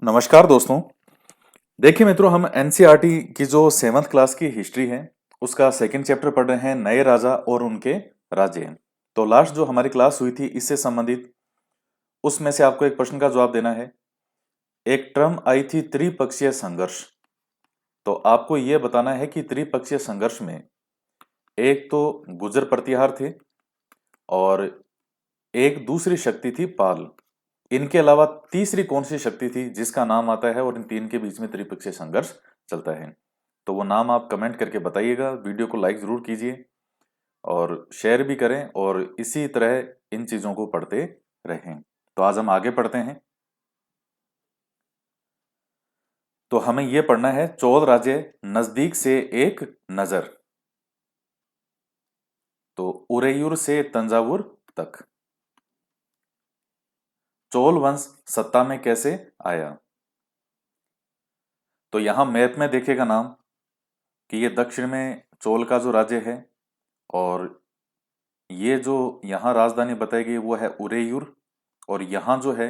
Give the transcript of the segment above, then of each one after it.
नमस्कार दोस्तों। देखिए मित्रों, हम एनसीईआरटी की जो 7th क्लास की हिस्ट्री है उसका सेकंड चैप्टर पढ़ रहे हैं, नए राजा और उनके राज्य। तो लास्ट जो हमारी क्लास हुई थी इससे संबंधित उसमें से आपको एक प्रश्न का जवाब देना है। एक टर्म आई थी त्रिपक्षीय संघर्ष। तो आपको यह बताना है कि त्रिपक्षीय संघर्ष में एक तो गुर्जर प्रतिहार थे और एक दूसरी शक्ति थी पाल। इनके अलावा तीसरी कौन सी शक्ति थी जिसका नाम आता है और इन तीन के बीच में त्रिपक्षीय संघर्ष चलता है? तो वो नाम आप कमेंट करके बताइएगा। वीडियो को लाइक जरूर कीजिए और शेयर भी करें और इसी तरह इन चीजों को पढ़ते रहें। तो आज हम आगे पढ़ते हैं। तो हमें यह पढ़ना है चोल राज्य नजदीक से एक नजर। तो उरेयूर से तंजावुर तक चोल वंश सत्ता में कैसे आया? तो यहां मैप में देखिएगा नाम कि ये दक्षिण में चोल का जो राज्य है और ये जो यहाँ राजधानी बताई गई वो है उरेयूर और यहाँ जो है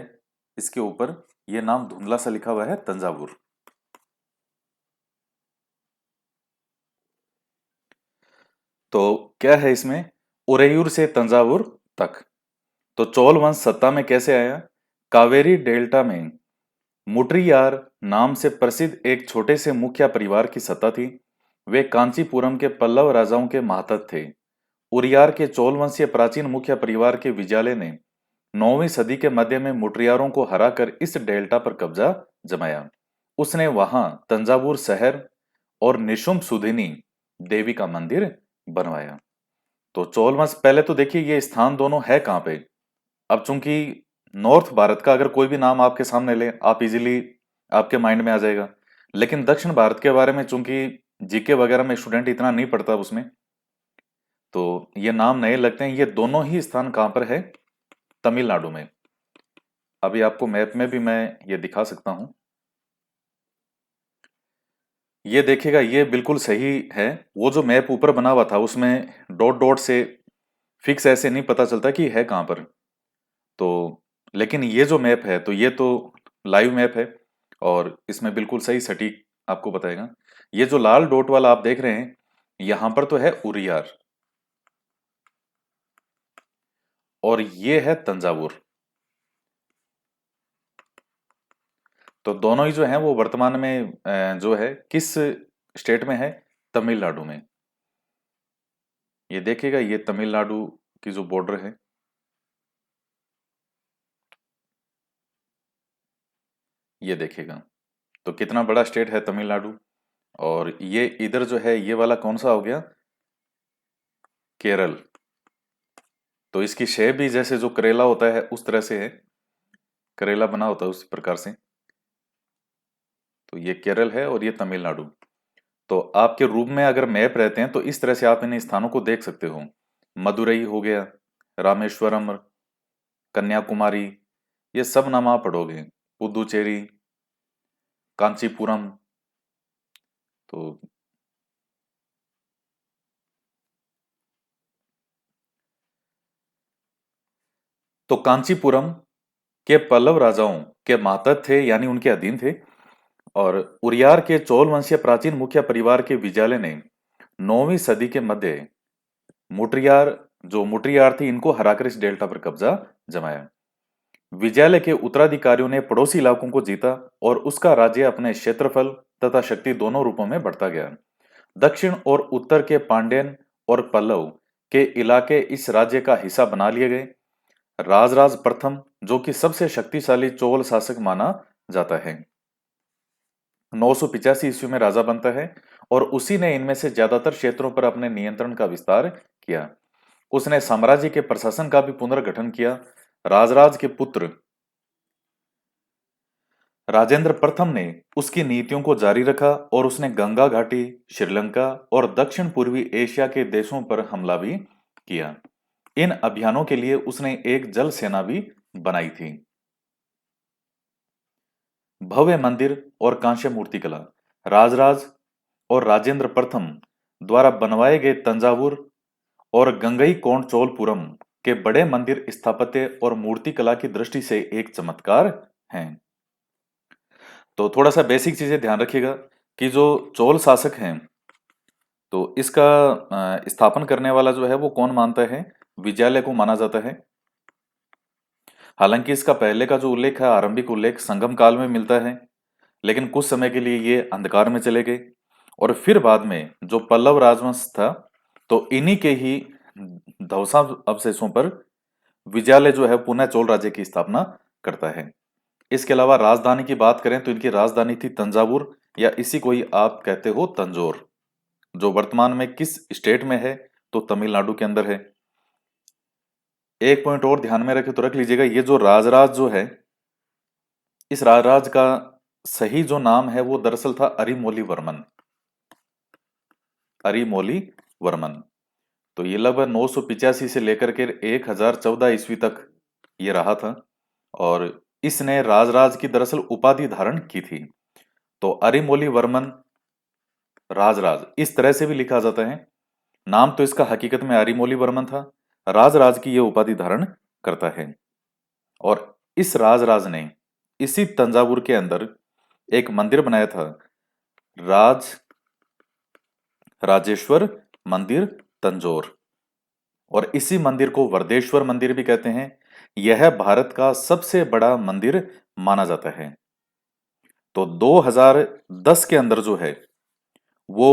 इसके ऊपर ये नाम धुंधला सा लिखा हुआ है तंजावुर। तो क्या है इसमें? उरेयूर से तंजावुर तक। तो चोल वंश सत्ता में कैसे आया? कावेरी डेल्टा में मुट्रियार नाम से प्रसिद्ध एक छोटे से मुखिया परिवार की सत्ता थी। वे कांचीपुरम के पल्लव राजाओं के महत्त थे। उरियार के चोल वंशीय प्राचीन मुखिया परिवार के विजाले ने 9वीं सदी के मध्य में मुट्रियारों को हराकर इस डेल्टा पर कब्जा जमाया। उसने वहां तंजावुर शहर और निशुंभ सुधिनी देवी का मंदिर बनवाया। तो चोल वंश, पहले तो देखिए ये स्थान दोनों है कहाँ पे। अब चूंकि नॉर्थ भारत का अगर कोई भी नाम आपके सामने ले आप इजीली आपके माइंड में आ जाएगा, लेकिन दक्षिण भारत के बारे में चूंकि जीके वगैरह में स्टूडेंट इतना नहीं पढ़ता उसमें, तो ये नाम नए लगते हैं। ये दोनों ही स्थान कहाँ पर है? तमिलनाडु में। अभी आपको मैप में भी मैं ये दिखा सकता हूं। ये देखिएगा, ये बिल्कुल सही है। वो जो मैप ऊपर बना हुआ था उसमें डॉट डॉट से फिक्स ऐसे नहीं पता चलता कि है कहाँ पर। तो लेकिन ये जो मैप है तो ये तो लाइव मैप है और इसमें बिल्कुल सही सटीक आपको बताएगा। ये जो लाल डॉट वाला आप देख रहे हैं यहां पर तो है उरियार और ये है तंजावुर। तो दोनों ही जो हैं वो वर्तमान में जो है किस स्टेट में है? तमिलनाडु में। ये देखिएगा, ये तमिलनाडु की जो बॉर्डर है, ये देखिएगा। तो कितना बड़ा स्टेट है तमिलनाडु। और ये इधर जो है ये वाला कौन सा हो गया? केरल। तो इसकी शेप भी जैसे जो करेला होता है उस तरह से है, करेला बना होता है उस प्रकार से। तो ये केरल है और ये तमिलनाडु। तो आपके रूप में अगर मैप रहते हैं तो इस तरह से आप इन स्थानों को देख सकते हो। मदुरई हो गया, रामेश्वरम, कन्याकुमारी, ये सब नाम आप पढ़ोगे। पुदुचेरी, कांचीपुरम। तो कांचीपुरम के पल्लव राजाओं के मातहत थे, यानी उनके अधीन थे। और उरियार के चोल वंशीय प्राचीन मुखिया परिवार के विजाले ने 9वीं सदी के मध्य मुट्रियार जो मुट्रियार थी इनको हराकर इस डेल्टा पर कब्जा जमाया। विजयालय के उत्तराधिकारियों ने पड़ोसी इलाकों को जीता और उसका राज्य अपने क्षेत्रफल तथा शक्ति दोनों रूपों में बढ़ता गया। दक्षिण और उत्तर के पांड्यन और पल्लव के इलाके इस राज्य का हिस्सा बना लिए गए। राजराज प्रथम, जो कि सबसे शक्तिशाली चोल शासक माना जाता है, 985 ईस्वी में राजा बनता है और उसी ने इनमें से ज्यादातर क्षेत्रों पर अपने नियंत्रण का विस्तार किया। उसने साम्राज्य के प्रशासन का भी पुनर्गठन किया। राजराज के पुत्र राजेंद्र प्रथम ने उसकी नीतियों को जारी रखा और उसने गंगा घाटी, श्रीलंका और दक्षिण पूर्वी एशिया के देशों पर हमला भी किया। इन अभियानों के लिए उसने एक जल सेना भी बनाई थी। भव्य मंदिर और कांस्य मूर्तिकला। राजराज और राजेंद्र प्रथम द्वारा बनवाए गए तंजावुर और गंगईकोंड चोलपुरम के बड़े मंदिर स्थापत्य और मूर्तिकला की दृष्टि से एक चमत्कार हैं। तो थोड़ा सा बेसिक चीजें ध्यान रखिएगा कि जो चोल शासक हैं, तो इसका स्थापन करने वाला जो है वो कौन मानता है? विजयालय को माना जाता है। हालांकि इसका पहले का जो उल्लेख है, आरंभिक उल्लेख संगम काल में मिलता है, लेकिन कुछ समय के लिए ये अंधकार में चले गए। और फिर बाद में जो पल्लव राजवंश था, तो इन्हीं के ही ध्वंसा अवशेषों पर विजयालय जो है पुनः चोल राज्य की स्थापना करता है। इसके अलावा राजधानी की बात करें तो इनकी राजधानी थी तंजावुर, या इसी को ही आप कहते हो तंजौर, जो वर्तमान में किस स्टेट में है? तो तमिलनाडु के अंदर है। एक पॉइंट और ध्यान में रखे तो रख लीजिएगा, ये जो राजराज जो है, इस राजराज का सही जो नाम है वो दरअसल था अरिमोली वर्मन। अरिमोली वर्मन। तो ये लगभग 985 से लेकर के 1014 ईस्वी तक ये रहा था, और इसने राजराज की दरअसल उपाधि धारण की थी। तो अरिमोली वर्मन राजराज इस तरह से भी लिखा जाता है। नाम तो इसका हकीकत में अरिमोली वर्मन था, राजराज की यह उपाधि धारण करता है। और इस राजराज ने इसी तंजावुर के अंदर एक मंदिर बनाया था, राजेश्वर मंदिर तंजौर, और इसी मंदिर को वरदेश्वर मंदिर भी कहते हैं। यह भारत का सबसे बड़ा मंदिर माना जाता है। तो 2010 के अंदर जो है वो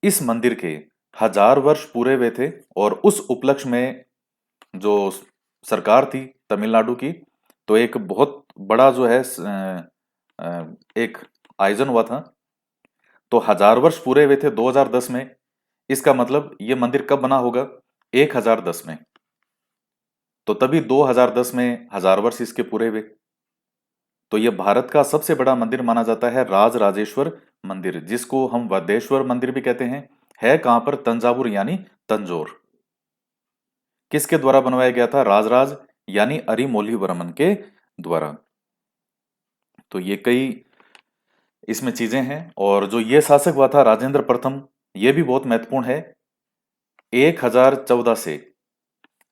इस मंदिर के 1000 वर्ष पूरे हुए थे, और उस उपलक्ष्य में जो सरकार थी तमिलनाडु की, तो एक बहुत बड़ा जो है एक आयोजन हुआ था। तो 1000 वर्ष पूरे हुए थे 2010 में। इसका मतलब ये मंदिर कब बना होगा? 1010 में। तो तभी 2010 में 1000 वर्ष इसके पूरे हुए। तो यह भारत का सबसे बड़ा मंदिर माना जाता है, राजराजेश्वर मंदिर, जिसको हम वदेश्वर मंदिर भी कहते हैं। है कहां पर? तंजावुर यानी तंजौर। किसके द्वारा बनवाया गया था? राजराज यानी अरिमोली के द्वारा। तो ये कई इसमें चीजें हैं। और जो ये शासक हुआ था राजेंद्र प्रथम, ये भी बहुत महत्वपूर्ण है। 1014 से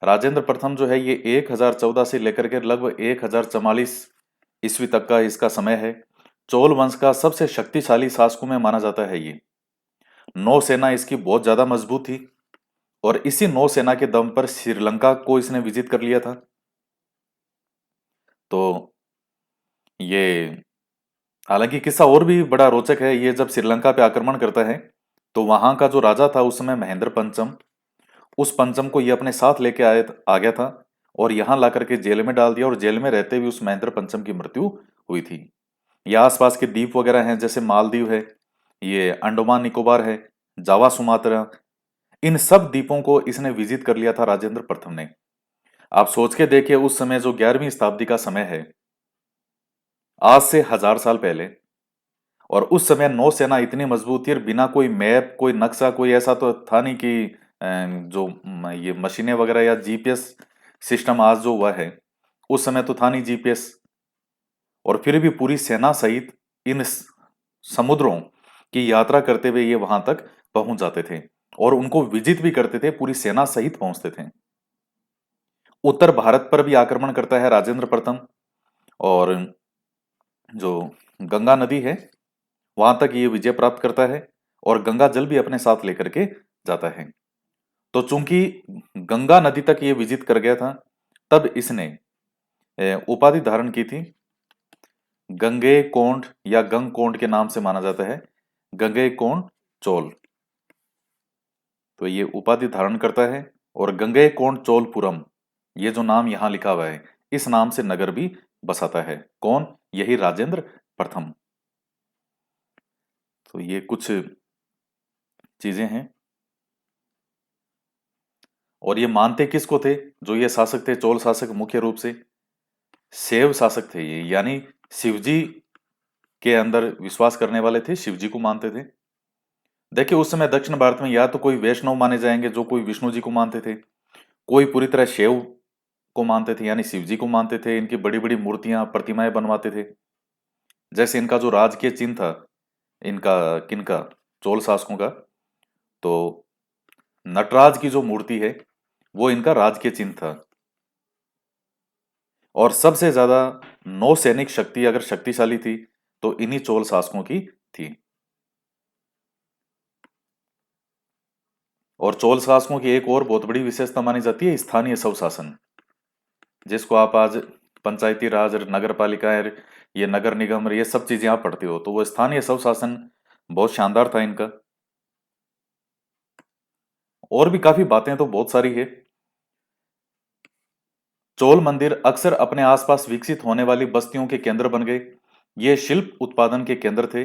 राजेंद्र प्रथम जो है ये 1014 से लेकर के लगभग 1044 ईस्वी तक का इसका समय है। चोल वंश का सबसे शक्तिशाली शासकों में माना जाता है ये। नौसेना इसकी बहुत ज्यादा मजबूत थी, और इसी नौसेना के दम पर श्रीलंका को इसने विजिट कर लिया था। तो ये हालांकि किस्सा और भी बड़ा रोचक है। ये जब श्रीलंका पे आक्रमण करता है, तो वहां का जो राजा था उस समय महेंद्र पंचम, उस पंचम को ये अपने साथ लेके आ गया था, और यहां ला करके जेल में डाल दिया, और जेल में रहते हुए उस महेंद्र पंचम की मृत्यु हुई थी। ये आसपास के द्वीप वगैरह हैं, जैसे मालदीव है, ये अंडमान निकोबार है, जावा सुमात्रा, इन सब द्वीपों को इसने विजिट कर लिया था राजेंद्र प्रथम ने। आप सोच के देखिए, उस समय जो 11वीं शताब्दी का समय है, आज से 1000 साल पहले, और उस समय नौसेना इतनी मजबूत थी, और बिना कोई मैप, कोई नक्शा, कोई ऐसा तो था नहीं कि जो ये मशीनें वगैरह या जीपीएस सिस्टम आज जो हुआ है, उस समय तो था नहीं जीपीएस। और फिर भी पूरी सेना सहित इन समुद्रों की यात्रा करते हुए ये वहां तक पहुंच जाते थे, और उनको विजिट भी करते थे, पूरी सेना सहित पहुंचते थे। उत्तर भारत पर भी आक्रमण करता है राजेंद्र प्रथम, और जो गंगा नदी है वहां तक ये विजय प्राप्त करता है, और गंगा जल भी अपने साथ लेकर के जाता है। तो चूंकि गंगा नदी तक ये विजिट कर गया था, तब इसने उपाधि धारण की थी गंगे कोंड, या गंग कोंड के नाम से माना जाता है, गंगे कोंड चोल। तो ये उपाधि धारण करता है, और गंगे कोंड चोलपुरम, ये जो नाम यहां लिखा हुआ है, इस नाम से नगर भी बसाता है। कौन? यही राजेंद्र प्रथम। तो ये कुछ चीजें हैं। और ये मानते किसको थे? जो ये शासक थे, चोल शासक, मुख्य रूप से शैव शासक थे ये, यानी शिवजी के अंदर विश्वास करने वाले थे, शिवजी को मानते थे। देखिए उस समय दक्षिण भारत में या तो कोई वैष्णव माने जाएंगे जो कोई विष्णु जी को मानते थे, कोई पूरी तरह शैव को मानते थे, यानी शिव जी को मानते थे। इनकी बड़ी बड़ी मूर्तियां, प्रतिमाएं बनवाते थे। जैसे इनका जो राजकीय चिन्ह था, इनका किनका? चोल शासकों का, तो नटराज की जो मूर्ति है वो इनका राजकीय चिन्ह था। और सबसे ज्यादा नौसैनिक शक्ति अगर शक्तिशाली थी, तो इन्हीं चोल शासकों की थी। और चोल शासकों की एक और बहुत बड़ी विशेषता मानी जाती है स्थानीय स्वशासन, जिसको आप आज पंचायती राज, नगर पालिकाएं, ये नगर निगम, ये सब चीजें आप पढ़ते हो, तो वो स्थानीय स्वशासन बहुत शानदार था इनका। और भी काफी बातें तो बहुत सारी है। चोल मंदिर अक्सर अपने आसपास विकसित होने वाली बस्तियों के केंद्र बन गए। ये शिल्प उत्पादन के केंद्र थे।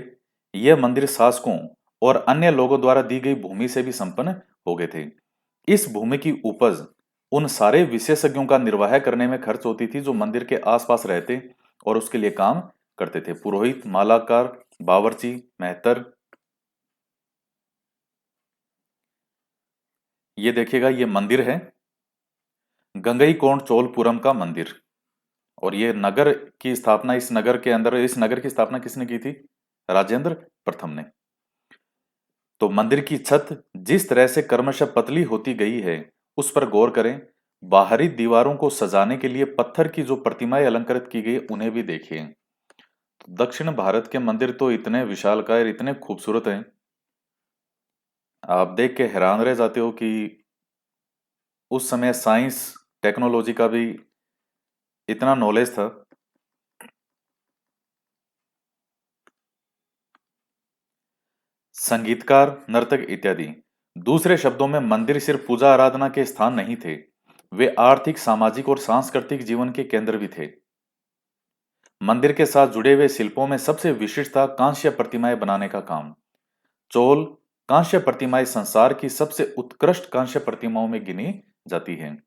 ये मंदिर शासकों और अन्य लोगों द्वारा दी गई भूमि से भी संपन्न हो गए थे। इस भूमि की उपज उन सारे विशेषज्ञों का निर्वाह करने में खर्च होती थी जो मंदिर के आसपास रहते और उसके लिए काम करते थे। पुरोहित, मालाकार, बावर्ची, मेहतर। ये देखिएगा, ये मंदिर है गंगईकोंड चोलपुरम का मंदिर। और ये नगर की स्थापना, इस नगर के अंदर, इस नगर की स्थापना किसने की थी? राजेंद्र प्रथम ने। तो मंदिर की छत जिस तरह से क्रमशः पतली होती गई है, उस पर गौर करें। बाहरी दीवारों को सजाने के लिए पत्थर की जो प्रतिमाएं अलंकृत की गई, उन्हें भी देखिए। तो दक्षिण भारत के मंदिर तो इतने विशालकाय, इतने खूबसूरत हैं, आप देख के हैरान रह जाते हो कि उस समय साइंस टेक्नोलॉजी का भी इतना नॉलेज था। संगीतकार, नर्तक इत्यादि। दूसरे शब्दों में मंदिर सिर्फ पूजा आराधना के स्थान नहीं थे, वे आर्थिक, सामाजिक और सांस्कृतिक जीवन के केंद्र भी थे। मंदिर के साथ जुड़े हुए शिल्पों में सबसे विशिष्ट था कांस्य प्रतिमाएं बनाने का काम। चोल कांस्य प्रतिमाएं संसार की सबसे उत्कृष्ट कांस्य प्रतिमाओं में गिनी जाती हैं।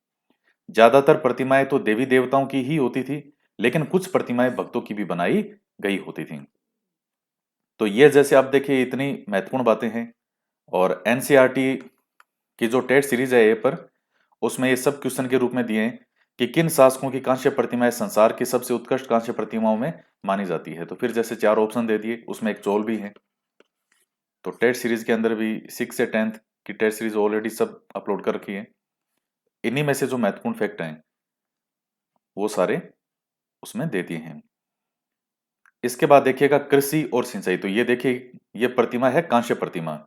ज्यादातर प्रतिमाएं तो देवी देवताओं की ही होती थी, लेकिन कुछ प्रतिमाएं भक्तों की भी बनाई गई होती थीं। तो ये जैसे आप देखिए इतनी महत्वपूर्ण बातें हैं। और एनसीईआरटी की जो टेट सीरीज है ए पर, उसमें ये सब क्वेश्चन के रूप में दिए हैं कि किन शासकों की कांस्य प्रतिमाएं संसार की सबसे उत्कृष्ट कांस्य प्रतिमाओं में मानी जाती है। तो फिर जैसे 4 ऑप्शन दे दिए, उसमें एक चोल भी है। तो टेट सीरीज के अंदर भी 6 से 10th की टेट सीरीज ऑलरेडी सब अपलोड कर रखी है। इन्हीं में से जो महत्वपूर्ण फैक्ट हैं वो सारे उसमें दे दिए हैं। इसके बाद देखिएगा कृषि और सिंचाई। तो ये देखिए, ये प्रतिमा है कांस्य प्रतिमा।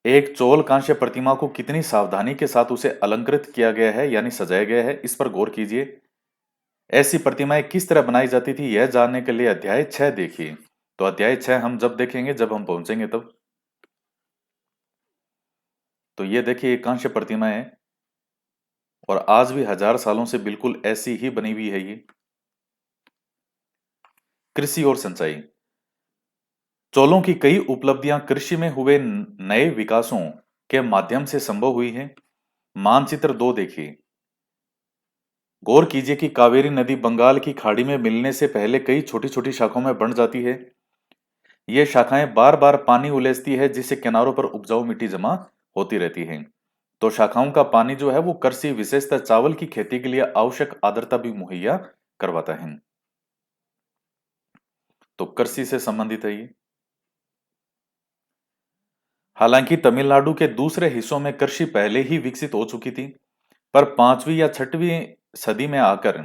एक चोल कांस्य प्रतिमा को कितनी सावधानी के साथ उसे अलंकृत किया गया है, यानी सजाया गया है, इस पर गौर कीजिए। ऐसी प्रतिमाएं किस तरह बनाई जाती थी, यह जानने के लिए अध्याय 6 देखिए। तो अध्याय 6 हम जब देखेंगे, जब हम पहुंचेंगे तब। तो ये देखिए, एक कांस्य प्रतिमा है और आज भी 1000 सालों से बिल्कुल ऐसी ही बनी हुई है ये। कृषि और सिंचाई। चोलों की कई उपलब्धियां कृषि में हुए नए विकासों के माध्यम से संभव हुई हैं। मानचित्र 2 देखिए। गौर कीजिए कि कावेरी नदी बंगाल की खाड़ी में मिलने से पहले कई छोटी छोटी शाखाओं में बंट जाती है। ये शाखाएं बार बार पानी उलेचती है, जिससे किनारों पर उपजाऊ मिट्टी जमा होती रहती है। तो शाखाओं का पानी जो है वो कृषि, विशेषतः चावल की खेती के लिए आवश्यक आर्द्रता भी मुहैया करवाता है। तो कृषि से संबंधित है ये। हालांकि तमिलनाडु के दूसरे हिस्सों में कृषि पहले ही विकसित हो चुकी थी, पर 5वीं या 6वीं सदी में आकर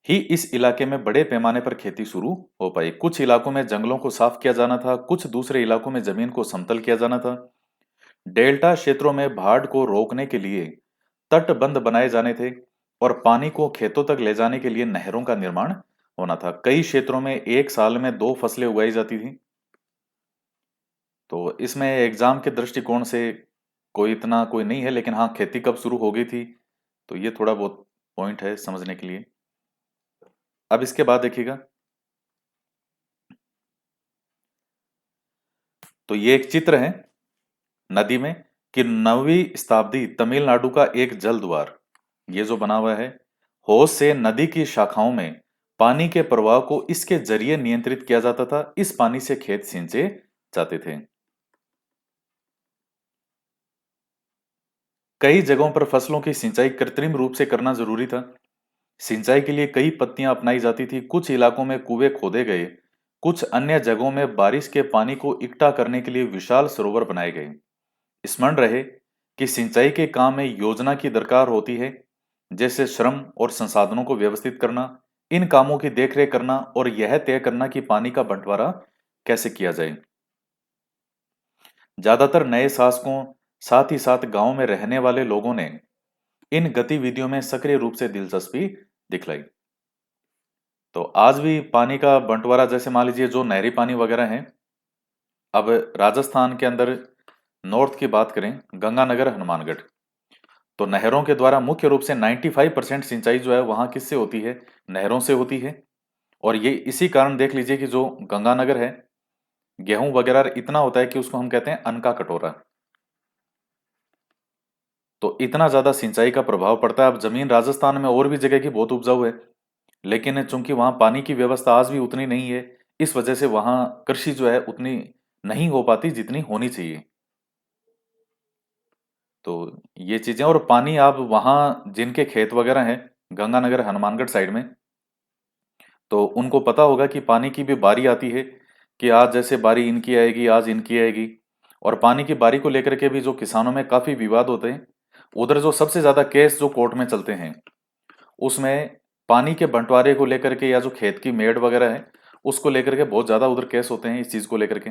ही इस इलाके में बड़े पैमाने पर खेती शुरू हो पाई। कुछ इलाकों में जंगलों को साफ किया जाना था, कुछ दूसरे इलाकों में जमीन को समतल किया जाना था। डेल्टा क्षेत्रों में बाढ़ को रोकने के लिए तटबंध बनाए जाने थे और पानी को खेतों तक ले जाने के लिए नहरों का निर्माण होना था। कई क्षेत्रों में एक साल में 2 फसलें उगाई जाती थी। तो इसमें एग्जाम के दृष्टिकोण से कोई इतना कोई नहीं है, लेकिन हाँ, खेती कब शुरू हो गई थी, तो ये थोड़ा बहुत पॉइंट है समझने के लिए। अब इसके बाद देखिएगा, तो ये एक चित्र है नदी में कि 9वीं शताब्दी तमिलनाडु का एक जल द्वार, ये जो बना हुआ है, होश से नदी की शाखाओं में पानी के प्रवाह को इसके जरिए नियंत्रित किया जाता था। इस पानी से खेत सिंचे जाते थे। कई जगहों पर फसलों की सिंचाई कृत्रिम रूप से करना जरूरी था। सिंचाई के लिए कई पत्तियां अपनाई जाती थी। कुछ इलाकों में कुएं खोदे गए, कुछ अन्य जगहों में बारिश के पानी को इकट्ठा करने के लिए विशाल सरोवर बनाए गए। स्मरण रहे कि सिंचाई के काम में योजना की दरकार होती है, जैसे श्रम और संसाधनों को व्यवस्थित करना, इन कामों की देखरेख करना और यह तय करना कि पानी का बंटवारा कैसे किया जाए। ज्यादातर नए शासकों, साथ ही साथ गांव में रहने वाले लोगों ने इन गतिविधियों में सक्रिय रूप से दिलचस्पी दिखलाई। तो आज भी पानी का बंटवारा, जैसे मान लीजिए जो नहरी पानी वगैरह है, अब राजस्थान के अंदर नॉर्थ की बात करें, गंगानगर, हनुमानगढ़, तो नहरों के द्वारा मुख्य रूप से 95% सिंचाई जो है वहां किससे होती है? नहरों से होती है। और ये इसी कारण देख लीजिए कि जो गंगानगर है, गेहूं वगैरह इतना होता है कि उसको हम कहते हैं अन्न का कटोरा। तो इतना ज्यादा सिंचाई का प्रभाव पड़ता है। अब जमीन राजस्थान में और भी जगह की बहुत उपजाऊ है, लेकिन चूंकि वहां पानी की व्यवस्था आज भी उतनी नहीं है, इस वजह से वहां कृषि जो है उतनी नहीं हो पाती जितनी होनी चाहिए। तो ये चीजें, और पानी आप वहां जिनके खेत वगैरह हैं गंगानगर हनुमानगढ़ साइड में, तो उनको पता होगा कि पानी की भी बारी आती है, कि आज जैसे बारी इनकी आएगी, आज इनकी आएगी। और पानी की बारी को लेकर के भी जो किसानों में काफी विवाद होते हैं। उधर जो सबसे ज्यादा केस जो कोर्ट में चलते हैं, उसमें पानी के बंटवारे को लेकर के या जो खेत की मेड़ वगैरह है उसको लेकर के बहुत ज्यादा उधर केस होते हैं, इस चीज को लेकर के।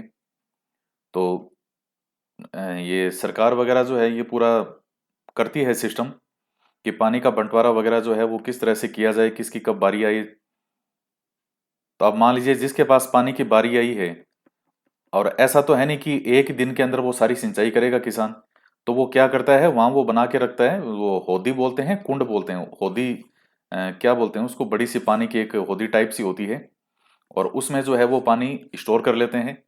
तो ये सरकार वगैरह जो है ये पूरा करती है सिस्टम, कि पानी का बंटवारा वगैरह जो है वो किस तरह से किया जाए, किसकी कब बारी आई। तो अब मान लीजिए जिसके पास पानी की बारी आई है, और ऐसा तो है नहीं कि एक दिन के अंदर वो सारी सिंचाई करेगा किसान, तो वो क्या करता है, वहां वो बना के रखता है, वो होदी बोलते हैं, कुंड बोलते हैं, होदी क्या बोलते हैं उसको, बड़ी सी पानी की एक होदी टाइप सी होती है, और उसमें जो है वो पानी स्टोर कर लेते हैं,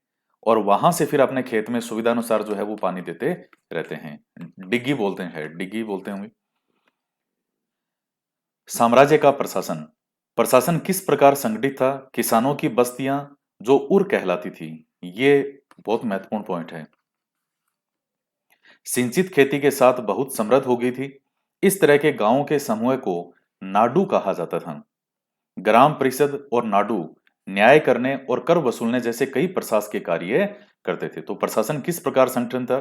और वहां से फिर अपने खेत में सुविधा अनुसार जो है वो पानी देते रहते हैं। डिग्गी बोलते हैं, डिग्गी बोलते होंगे। साम्राज्य का प्रशासन, प्रशासन किस प्रकार संगठित था? किसानों की बस्तियां जो उर कहलाती थी, ये बहुत महत्वपूर्ण पॉइंट है। सिंचित खेती के साथ बहुत समृद्ध हो गई थी। इस तरह के गांवों के समूह को नाडू कहा जाता था। ग्राम परिषद और नाडू न्याय करने और कर वसूलने जैसे कई प्रशासकीय कार्य करते थे। तो प्रशासन किस प्रकार संगठन था,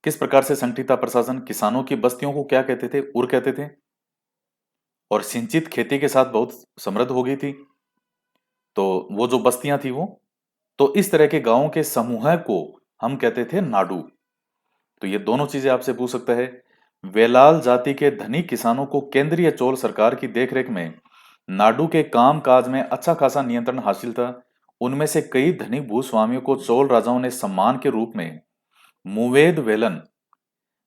किस प्रकार से संगठित था प्रशासन? किसानों की बस्तियों को क्या कहते थे? उर कहते थे। और सिंचित खेती के साथ बहुत समृद्ध हो गई थी, तो वो जो बस्तियां थी वो, तो इस तरह के गांवों के समूह को हम कहते थे नाडू। तो ये दोनों चीजें आपसे पूछ सकता है। वेलाल जाति के धनी किसानों को केंद्रीय चोल सरकार की देखरेख में नाडू के काम काज में अच्छा खासा नियंत्रण हासिल था। उनमें से कई धनी भूस्वामियों को चोल राजाओं ने सम्मान के रूप में मुवेद वेलन,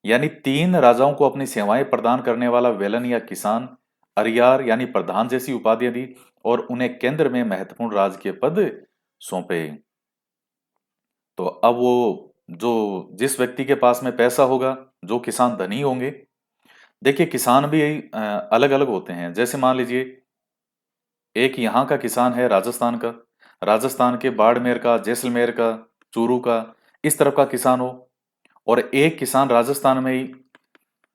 यानी 3 राजाओं को अपनी सेवाएं प्रदान करने वाला वेलन या किसान, अरियार यानी प्रधान जैसी उपाधियां दी, और उन्हें केंद्र में महत्वपूर्ण राजकीय पद सौंपे। तो अब वो जो जिस व्यक्ति के पास में पैसा होगा, जो किसान धनी होंगे, देखिए किसान भी अलग अलग होते हैं। जैसे मान लीजिए एक यहाँ का किसान है राजस्थान का, राजस्थान के बाड़मेर का, जैसलमेर का, चूरू का, इस तरफ का किसान हो, और एक किसान राजस्थान में ही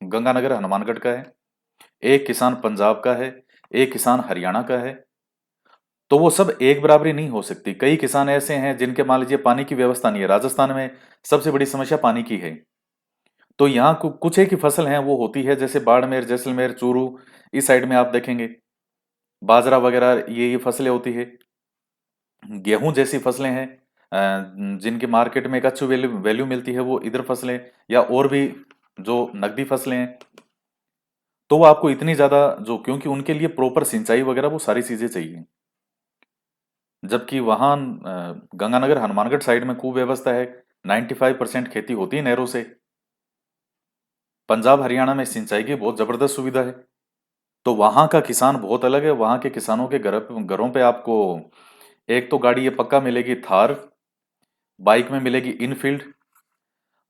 गंगानगर हनुमानगढ़ का है, एक किसान पंजाब का है, एक किसान हरियाणा का है, तो वो सब एक बराबरी नहीं हो सकती। कई किसान ऐसे हैं जिनके मान लीजिए पानी की व्यवस्था नहीं है। राजस्थान में सबसे बड़ी समस्या पानी की है, तो यहाँ कुछ एक ही फसल है वो होती है, जैसे बाड़मेर, जैसलमेर, चूरू, इस साइड में आप देखेंगे बाजरा वगैरह ये फसलें होती है। गेहूं जैसी फसलें हैं जिनकी मार्केट में एक अच्छी वैल्यू वैल्यू मिलती है, वो इधर फसलें, या और भी जो नकदी फसलें हैं, तो वो आपको इतनी ज्यादा जो, क्योंकि उनके लिए प्रॉपर सिंचाई वगैरह वो सारी चीजें चाहिए। जबकि वहां गंगानगर हनुमानगढ़ साइड में कुव्यवस्था है, 95% खेती होती है नहरों से। पंजाब हरियाणा में सिंचाई की बहुत जबरदस्त सुविधा है। तो वहां का किसान बहुत अलग है। वहां के किसानों के घरों पे आपको एक तो गाड़ी ये पक्का मिलेगी, थार, बाइक में मिलेगी इनफील्ड,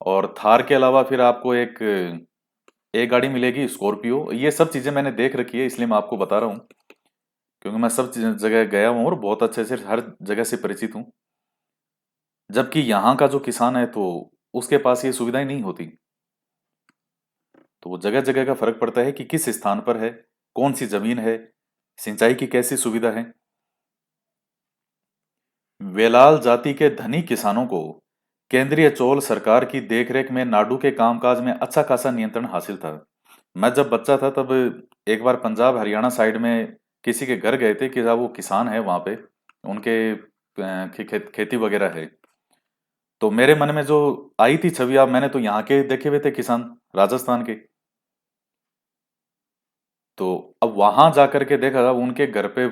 और थार के अलावा फिर आपको एक एक गाड़ी मिलेगी स्कॉर्पियो। ये सब चीजें मैंने देख रखी है, इसलिए मैं आपको बता रहा हूँ, क्योंकि मैं सब जगह गया हूँ और बहुत अच्छे से हर जगह से परिचित हूँ। जबकि यहाँ का जो किसान है तो उसके पास ये सुविधाएं नहीं होती। तो वो जगह जगह का फर्क पड़ता है कि किस स्थान पर है, कौन सी जमीन है, सिंचाई की कैसी सुविधा है। वेलाल जाति के धनी किसानों को केंद्रीय चोल सरकार की देखरेख में नाडू के कामकाज में अच्छा खासा नियंत्रण हासिल था। मैं जब बच्चा था तब एक बार पंजाब हरियाणा साइड में किसी के घर गए थे कि साहब वो किसान है वहाँ पे, उनके खेती वगैरह है। तो मेरे मन में जो आई थी छवि, आप मैंने तो यहाँ के देखे हुए थे किसान, राजस्थान के। तो अब वहां जाकर के देखा उनके घर पे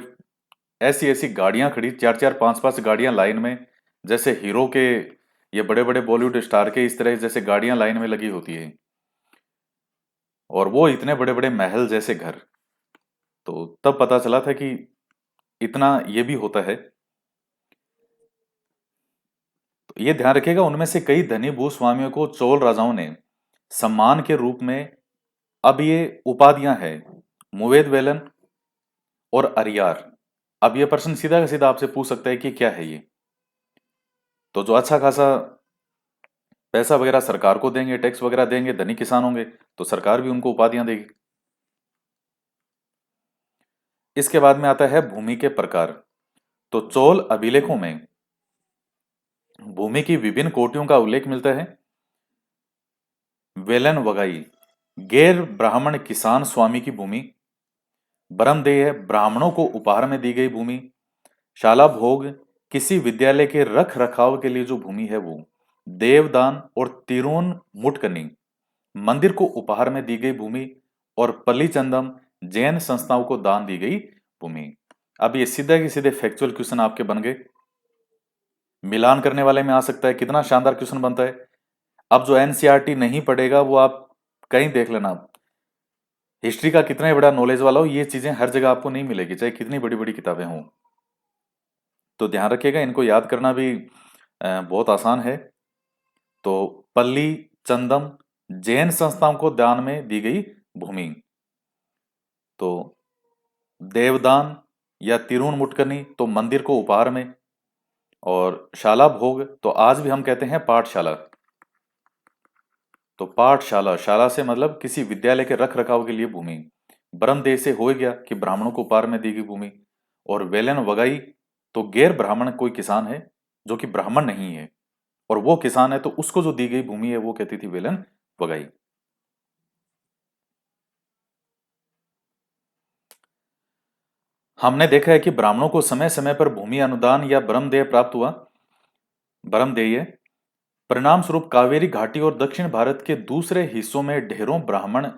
ऐसी ऐसी गाड़ियां खड़ी, चार चार पांच पांच गाड़ियां लाइन में, जैसे हीरो के, ये बड़े बड़े बॉलीवुड स्टार के इस तरह जैसे गाड़ियां लाइन में लगी होती है, और वो इतने बड़े बड़े महल जैसे घर। तो तब पता चला था कि इतना ये भी होता है। तो ये ध्यान रखिएगा, उनमें से कई धनी भूस्वामियों को चोल राजाओं ने सम्मान के रूप में, अब ये उपाधियां हैं, मुवेद वेलन और अरियार। अब ये प्रश्न सीधा का सीधा आपसे पूछ सकता है कि क्या है ये। तो जो अच्छा खासा पैसा वगैरह सरकार को देंगे, टैक्स वगैरह देंगे, धनी किसान होंगे, तो सरकार भी उनको उपाधियां देगी। इसके बाद में आता है भूमि के प्रकार। तो चोल अभिलेखों में भूमि की विभिन्न कोटियों का उल्लेख मिलता है। वेलन वगाई, गैर ब्राह्मण किसान स्वामी की भूमि। ब्रह्मदेय, ब्राह्मणों को उपहार में दी गई भूमि। शाला भोग, किसी विद्यालय के रख रखाव के लिए जो भूमि है वो। देवदान और तिरुन मुटकनी, मंदिर को उपहार में दी गई भूमि। और पलीचंदम, जैन संस्थाओं को दान दी गई भूमि। अब ये सीधे के सीधे फैक्चुअल क्वेश्चन आपके बन गए। मिलान करने वाले में आ सकता है, कितना शानदार क्वेश्चन बनता है। अब जो एनसीईआरटी नहीं पढ़ेगा वो आप कहीं देख लेना, हिस्ट्री का कितना ही बड़ा नॉलेज वाला हो, ये चीजें हर जगह आपको नहीं मिलेगी, चाहे कितनी बड़ी बड़ी किताबें हों। तो ध्यान रखिएगा, इनको याद करना भी बहुत आसान है। तो पल्ली चंदम, जैन संस्थाओं को दान में दी गई भूमि। तो देवदान या तिरुन मुटकनी तो मंदिर को उपहार में। और शाला भोग तो आज भी हम कहते हैं पाठशाला। तो पाठशाला, शाला से मतलब किसी विद्यालय के रख रखाव के लिए भूमि। ब्रह्मदेव से हो गया कि ब्राह्मणों को उपहार में दी गई भूमि। और वेलन वगाई तो गैर ब्राह्मण कोई किसान है जो कि ब्राह्मण नहीं है, और वो किसान है तो उसको जो दी गई भूमि है वो कहती थी वेलन वगाई। हमने देखा है कि ब्राह्मणों को समय समय पर भूमि अनुदान या ब्रह्मदेय प्राप्त हुआ, ब्रह्मदेय। परिणाम स्वरूप कावेरी घाटी और दक्षिण भारत के दूसरे हिस्सों में ढेरों ब्राह्मण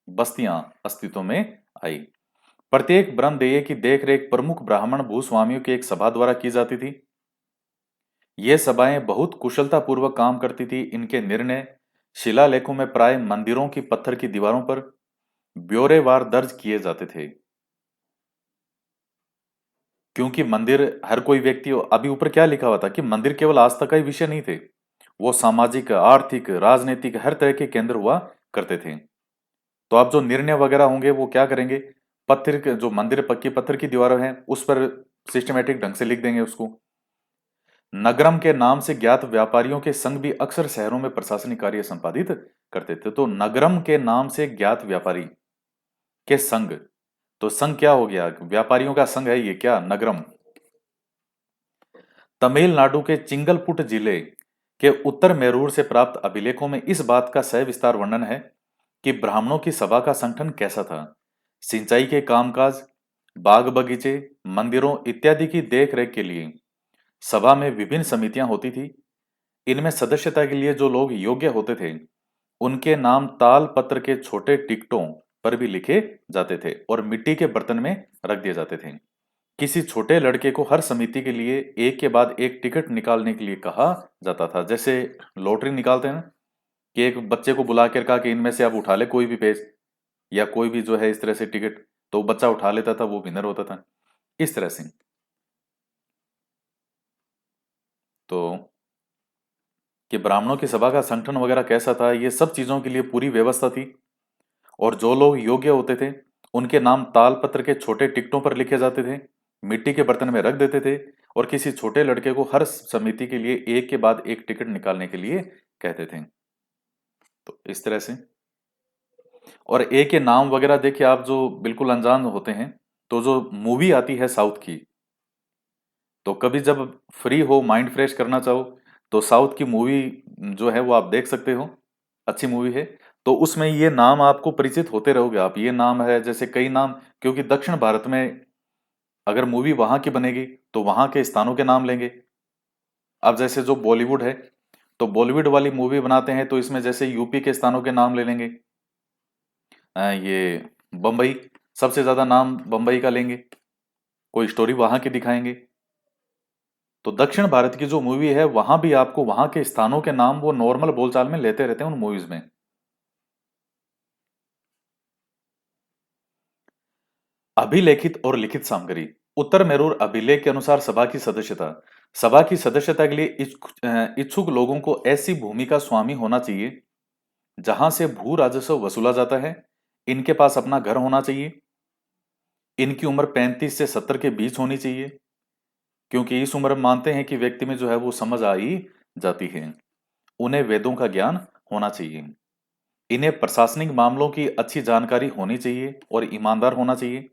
बस्तियां अस्तित्व में आई। प्रत्येक ब्रह्मदेय की देखरेख प्रमुख ब्राह्मण भूस्वामियों की एक सभा द्वारा की जाती थी। ये सभाएं बहुत कुशलतापूर्वक काम करती थी। इनके निर्णय शिलालेखों में प्राय मंदिरों की पत्थर की दीवारों पर ब्यौरेवार दर्ज किए जाते थे। क्योंकि मंदिर हर कोई व्यक्ति, अभी ऊपर क्या लिखा हुआ था कि मंदिर केवल आस्था का ही विषय नहीं थे, वो सामाजिक, आर्थिक, राजनीतिक हर तरह के केंद्र हुआ करते थे। तो अब जो निर्णय वगैरह होंगे वो क्या करेंगे, पत्थर के जो मंदिर पक्की पत्थर की दीवारें हैं उस पर सिस्टमेटिक ढंग से लिख देंगे उसको। नगरम के नाम से ज्ञात व्यापारियों के संघ भी अक्सर शहरों में प्रशासनिक कार्य संपादित करते थे। तो नगरम के नाम से ज्ञात व्यापारी के संघ, तो संघ क्या हो गया, व्यापारियों का संघ है ये क्या, नगरम। तमिलनाडु के चिंगलपुट जिले के उत्तर मैरूर से प्राप्त अभिलेखों में इस बात का सविस्तार वर्णन है कि ब्राह्मणों की सभा का संगठन कैसा था। सिंचाई के कामकाज, बाग बगीचे, मंदिरों इत्यादि की देखरेख के लिए सभा में विभिन्न समितियां होती थी। इनमें सदस्यता के लिए जो लोग योग्य होते थे उनके नाम ताल पत्र के छोटे टिकटों पर भी लिखे जाते थे और मिट्टी के बर्तन में रख दिए जाते थे। किसी छोटे लड़के को हर समिति के लिए एक के बाद एक टिकट निकालने के लिए कहा जाता था। जैसे लॉटरी निकालते हैं ना, कि एक बच्चे को बुला कर कहा कि इनमें से आप उठा ले कोई भी पेज या कोई भी जो है इस तरह से टिकट, तो वो बच्चा उठा लेता था, वो विनर होता था, इस तरह से। तो कि ब्राह्मणों की सभा का संगठन वगैरह कैसा था, ये सब चीजों के लिए पूरी व्यवस्था थी। और जो लोग योग्य होते थे उनके नाम तालपत्र के छोटे टिकटों पर लिखे जाते थे, मिट्टी के बर्तन में रख देते थे, और किसी छोटे लड़के को हर समिति के लिए एक के बाद एक टिकट निकालने के लिए कहते थे। तो इस तरह से। और एक के नाम वगैरह देखिए, आप जो बिल्कुल अनजान होते हैं, तो जो मूवी आती है साउथ की, तो कभी जब फ्री हो, माइंड फ्रेश करना चाहो, तो साउथ की मूवी जो है वो आप देख सकते हो, अच्छी मूवी है। तो उसमें ये नाम आपको परिचित होते रहोगे आप, ये नाम है जैसे कई नाम, क्योंकि दक्षिण भारत में अगर मूवी वहां की बनेगी तो वहां के स्थानों के नाम लेंगे। अब जैसे जो बॉलीवुड है, तो बॉलीवुड वाली मूवी बनाते हैं तो इसमें जैसे यूपी के स्थानों के नाम ले लेंगे। ये बम्बई, सबसे ज्यादा नाम बम्बई का लेंगे, कोई स्टोरी वहां की दिखाएंगे। तो दक्षिण भारत की जो मूवी है वहां भी आपको वहां के स्थानों के नाम वो नॉर्मल बोलचाल में लेते रहते हैं उन मूवीज में। अभिलेखित और लिखित सामग्री। उत्तर मेरूर अभिलेख के अनुसार सभा की सदस्यता के लिए इच्छुक लोगों को ऐसी भूमि का स्वामी होना चाहिए जहां से भू राजस्व वसूला जाता है। इनके पास अपना घर होना चाहिए। इनकी उम्र 35 से 70 के बीच होनी चाहिए, क्योंकि इस उम्र में मानते हैं कि व्यक्ति में जो है वो समझ आ ही जाती है। उन्हें वेदों का ज्ञान होना चाहिए। इन्हें प्रशासनिक मामलों की अच्छी जानकारी होनी चाहिए और ईमानदार होना चाहिए।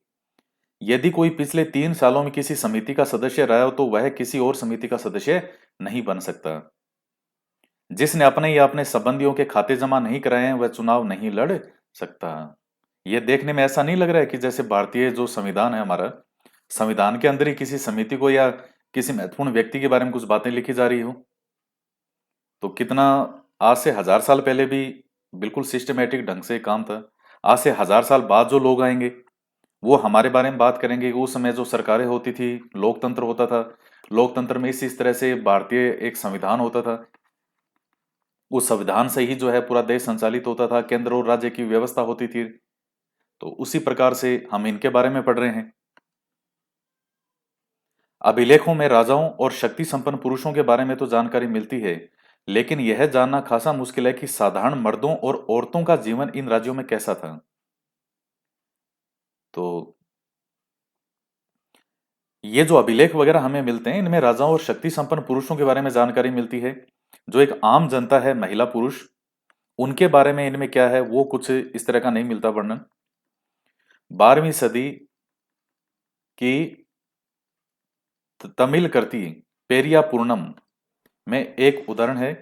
यदि कोई पिछले 3 सालों में किसी समिति का सदस्य रहा हो तो वह किसी और समिति का सदस्य नहीं बन सकता। जिसने अपने या अपने संबंधियों के खाते जमा नहीं कराए हैं वह चुनाव नहीं लड़ सकता। यह देखने में ऐसा नहीं लग रहा है कि जैसे भारतीय जो संविधान है हमारा, संविधान के अंदर ही किसी समिति को या किसी महत्वपूर्ण व्यक्ति के बारे में कुछ बातें लिखी जा रही हो। तो कितना, आज से 1000 साल पहले भी बिल्कुल सिस्टमेटिक ढंग से काम था। आज से 1000 साल बाद जो लोग आएंगे वो हमारे बारे में बात करेंगे कि उस समय जो सरकारें होती थी, लोकतंत्र होता था, लोकतंत्र में इस तरह से भारतीय एक संविधान होता था। उस संविधान से ही जो है पूरा देश संचालित होता था, केंद्र और राज्य की व्यवस्था होती थी। तो उसी प्रकार से हम इनके बारे में पढ़ रहे हैं। अभिलेखों में राजाओं और शक्ति संपन्न पुरुषों के बारे में तो जानकारी मिलती है, लेकिन यह जानना खासा मुश्किल है कि साधारण मर्दों और औरतों का जीवन इन राज्यों में कैसा था। तो ये जो अभिलेख वगैरह हमें मिलते हैं इनमें राजाओं और शक्ति संपन्न पुरुषों के बारे में जानकारी मिलती है। जो एक आम जनता है, महिला पुरुष, उनके बारे में इनमें क्या है वो कुछ इस तरह का नहीं मिलता वर्णन। 12वीं सदी की तमिल कृति पेरिया पूर्णम में एक उदाहरण है।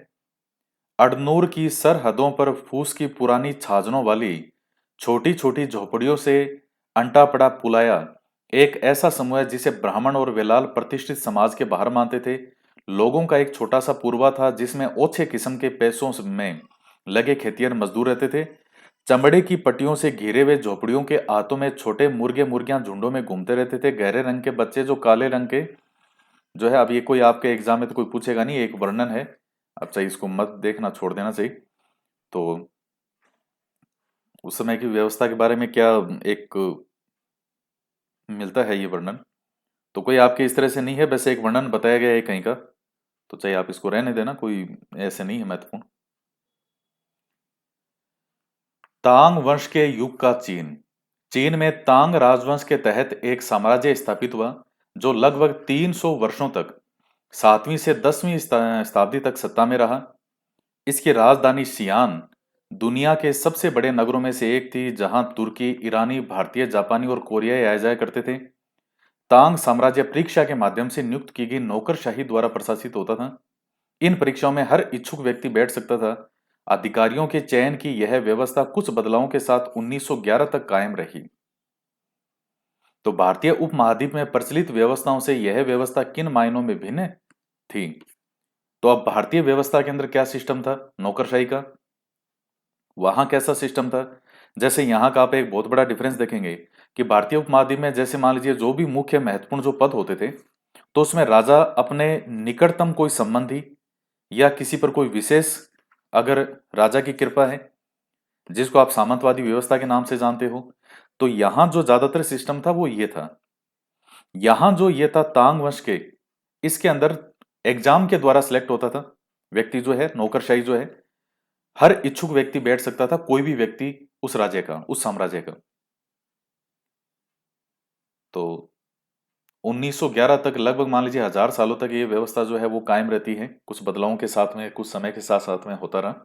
अडनूर की सरहदों पर फूस की पुरानी छाजनों वाली छोटी छोटी झोपड़ियों से अंटा पड़ा पुलाया एक ऐसा समूह है जिसे ब्राह्मण और वेलाल प्रतिष्ठित समाज के बाहर मानते थे। लोगों का एक छोटा सा पूर्वा था जिसमें ओछे किस्म के पैसों में लगे खेतिहर मजदूर रहते थे। चमड़े की पट्टियों से घिरे हुए झोपड़ियों के आतों में छोटे मुर्गे मुर्गियां झुंडों में घूमते रहते थे। गहरे रंग के बच्चे जो काले रंग के जो है, अब ये कोई आपके एग्जाम में तो कोई पूछेगा नहीं, एक वर्णन है। अब चाहिए इसको मत देखना, छोड़ देना चाहिए। तो उस समय की व्यवस्था के बारे में क्या एक मिलता है ये वर्णन। तो कोई आपके इस तरह से नहीं है, वैसे एक वर्णन बताया गया है कहीं का, तो चाहिए आप इसको रहने देना, कोई ऐसे नहीं है महत्वपूर्ण। तांग वंश के युग का चीन। चीन में तांग राजवंश के तहत एक साम्राज्य स्थापित हुआ जो लगभग 300 वर्षों तक 7वीं से 10वीं शताब्दी तक सत्ता में रहा। इसकी राजधानी सियान दुनिया के सबसे बड़े नगरों में से एक थी, जहां तुर्की, ईरानी, भारतीय, जापानी और कोरियाई आए जाया करते थे। तांग साम्राज्य परीक्षा के माध्यम से नियुक्त की गई नौकरशाही द्वारा प्रशासित होता था। इन परीक्षाओं में हर इच्छुक व्यक्ति बैठ सकता था। अधिकारियों के चयन की यह व्यवस्था कुछ बदलावों के साथ 1911 तक कायम रही। तो भारतीय उपमहाद्वीप में प्रचलित व्यवस्थाओं से यह व्यवस्था किन मायनों में भिन्न थी। तो अब भारतीय व्यवस्था के अंदर क्या सिस्टम था नौकरशाही का, वहां कैसा सिस्टम था। जैसे यहाँ का आप एक बहुत बड़ा डिफरेंस देखेंगे कि भारतीय उपमहाद्वीप में जैसे मान लीजिए जो भी मुख्य महत्वपूर्ण जो पद होते थे, तो उसमें राजा अपने निकटतम कोई संबंधी या किसी पर कोई विशेष, अगर राजा की कृपा है, जिसको आप सामंतवादी व्यवस्था के नाम से जानते हो, तो यहां जो ज्यादातर सिस्टम था वो ये था। यहां जो ये था तांग वंश के, इसके अंदर एग्जाम के द्वारा सिलेक्ट होता था व्यक्ति, जो है नौकरशाही जो है, हर इच्छुक व्यक्ति बैठ सकता था, कोई भी व्यक्ति उस राज्य का, उस साम्राज्य का। तो 1911 तक लगभग मान लीजिए 1000 सालों तक ये व्यवस्था जो है वो कायम रहती है, कुछ बदलावों के साथ में, कुछ समय के साथ साथ में होता रहा।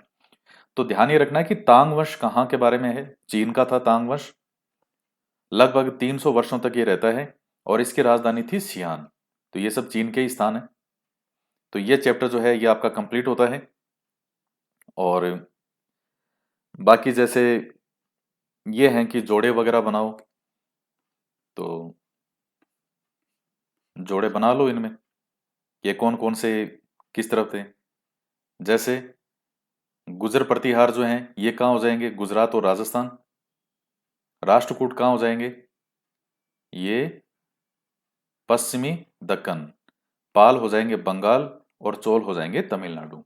तो ध्यान ये रखना है कि तांग वंश कहाँ के बारे में है। चीन का था तांग वंश, लगभग 300 वर्षों तक ये रहता है और इसकी राजधानी थी सियान। तो ये सब चीन के ही स्थान है। तो ये चैप्टर जो है ये आपका कंप्लीट होता है। और बाकी जैसे ये हैं कि जोड़े वगैरह बनाओ। तो जोड़े बना लो इनमें, ये कौन कौन से किस तरफ थे। जैसे गुजर प्रतिहार जो हैं ये कहाँ हो जाएंगे, गुजरात और राजस्थान। राष्ट्रकूट कहाँ हो जाएंगे, ये पश्चिमी दक्कन। पाल हो जाएंगे बंगाल, और चोल हो जाएंगे तमिलनाडु।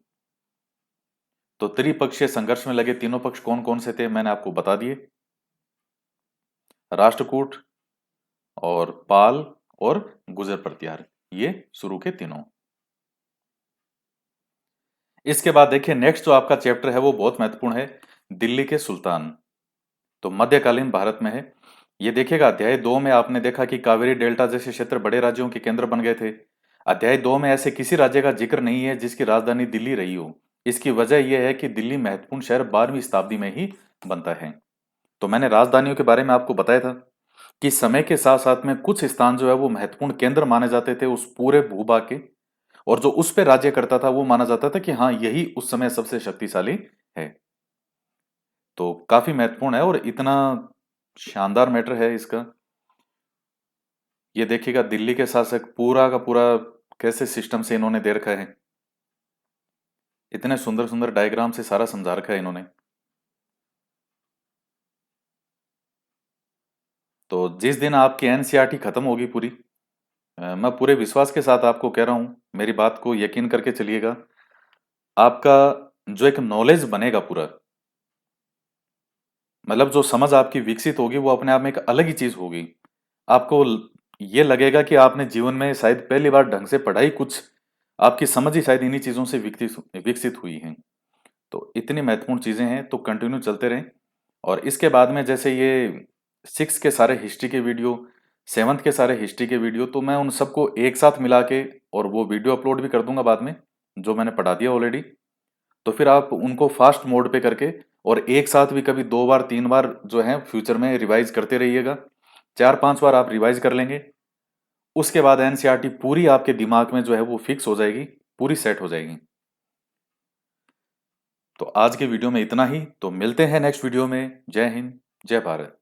तो त्रिपक्षीय संघर्ष में लगे तीनों पक्ष कौन कौन से थे मैंने आपको बता दिए, राष्ट्रकूट और पाल और गुजर प्रतिहार, ये शुरू के तीनों। इसके बाद देखिए नेक्स्ट जो आपका चैप्टर है वो बहुत महत्वपूर्ण है, दिल्ली के सुल्तान। तो मध्यकालीन भारत में है। ये देखिएगा अध्याय 2 में आपने देखा कि कावेरी डेल्टा जैसे क्षेत्र बड़े राज्यों के केंद्र बन गए थे। अध्याय 2 में ऐसे किसी राज्य का जिक्र नहीं है जिसकी राजधानी दिल्ली रही हो। इसकी वजह यह है कि दिल्ली महत्वपूर्ण शहर 12वीं शताब्दी में ही बनता है। तो मैंने राजधानियों के बारे में आपको बताया था कि समय के साथ साथ में कुछ स्थान जो है वो महत्वपूर्ण केंद्र माने जाते थे उस पूरे भूभाग के, और जो उस पे राज्य करता था वो माना जाता था कि हाँ यही उस समय सबसे शक्तिशाली है। तो काफी महत्वपूर्ण है और इतना शानदार मैटर है इसका। ये देखिएगा दिल्ली के शासक पूरा का पूरा कैसे सिस्टम से इन्होंने दे रखा है, इतने सुंदर सुंदर डायग्राम से सारा समझा रखा है इन्होंने। तो जिस दिन आपकी एनसीईआरटी खत्म होगी पूरी, मैं पूरे विश्वास के साथ आपको कह रहा हूं, मेरी बात को यकीन करके चलिएगा, आपका जो एक नॉलेज बनेगा पूरा, मतलब जो समझ आपकी विकसित होगी वो अपने आप में एक अलग ही चीज होगी। आपको ये लगेगा कि आपने जीवन में शायद पहली बार ढंग से पढ़ाई, कुछ आपकी समझ ही शायद इन्हीं चीजों से विकसित विकसित हुई है। तो इतनी महत्वपूर्ण चीजें हैं, तो कंटिन्यू चलते रहें। और इसके बाद में जैसे ये 6 के सारे हिस्ट्री के वीडियो, 7th के सारे हिस्ट्री के वीडियो, तो मैं उन सबको एक साथ मिला के और वो वीडियो अपलोड भी कर दूंगा बाद में, जो मैंने पढ़ा दिया ऑलरेडी। तो फिर आप उनको फास्ट मोड पे करके और एक साथ भी कभी 2 बार 3 बार जो है फ्यूचर में रिवाइज करते रहिएगा। 4-5 बार आप रिवाइज कर लेंगे, उसके बाद एनसीईआरटी पूरी आपके दिमाग में जो है वो फिक्स हो जाएगी, पूरी सेट हो जाएगी। तो आज के वीडियो में इतना ही, तो मिलते हैं नेक्स्ट वीडियो में। जय हिंद, जय भारत।